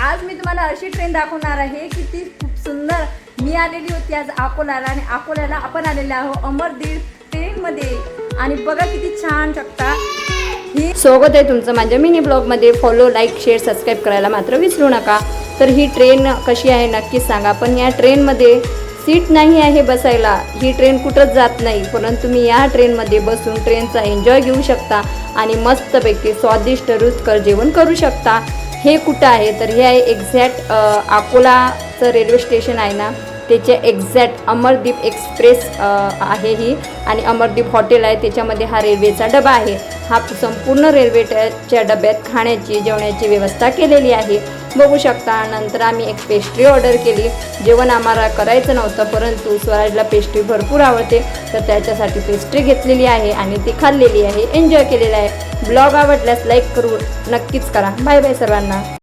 आज मी तुम्हाला अशी ट्रेन दाखवणार आहे की ती खूप सुंदर. मी आलेली होती आज अकोल्याला आणि अकोल्याला आपण आलेले आहोत अमरदीप ट्रेनमध्ये. आणि बघा किती छान शकता. ही स्वागत आहे तुमचं माझ्या मिनी ब्लॉगमध्ये. फॉलो, लाईक, शेअर, सबस्क्राईब करायला मात्र विसरू नका. तर ही ट्रेन कशी आहे नक्कीच सांगा. पण या ट्रेनमध्ये सीट नाही आहे बसायला. ही ट्रेन कुठंच जात नाही, परंतु तुम्ही या ट्रेनमध्ये बसून ट्रेनचा एन्जॉय घेऊ शकता आणि मस्तपैकी स्वादिष्ट रुचकर जेवण करू शकता. हे कुठं आहे तर हे आहे एक्झॅक्ट अकोलाचं रेल्वे स्टेशन आहे ना, त्याचे एक्झॅक्ट अमरदीप एक्सप्रेस आहे ही. आणि अमरदीप हॉटेल आहे, त्याच्यामध्ये हा रेल्वेचा डबा आहे. हा संपूर्ण रेल्वेच्या डब्यात खाण्याची जेवणाची व्यवस्था केलेली आहे, बघू शकता. नंतर आम्ही एक पेस्ट्री ऑर्डर केली. जेवण आम्हाला करायचं नव्हतं, परंतु स्वराजला पेस्ट्री भरपूर आवडते, तर त्याच्यासाठी पेस्ट्री घेतलेली आहे आणि ती खाल्लेली आहे, एन्जॉय केलेला आहे. ब्लॉग आवडल्यास लाईक करू नक्कीच करा. बाय बाय सर्वांना.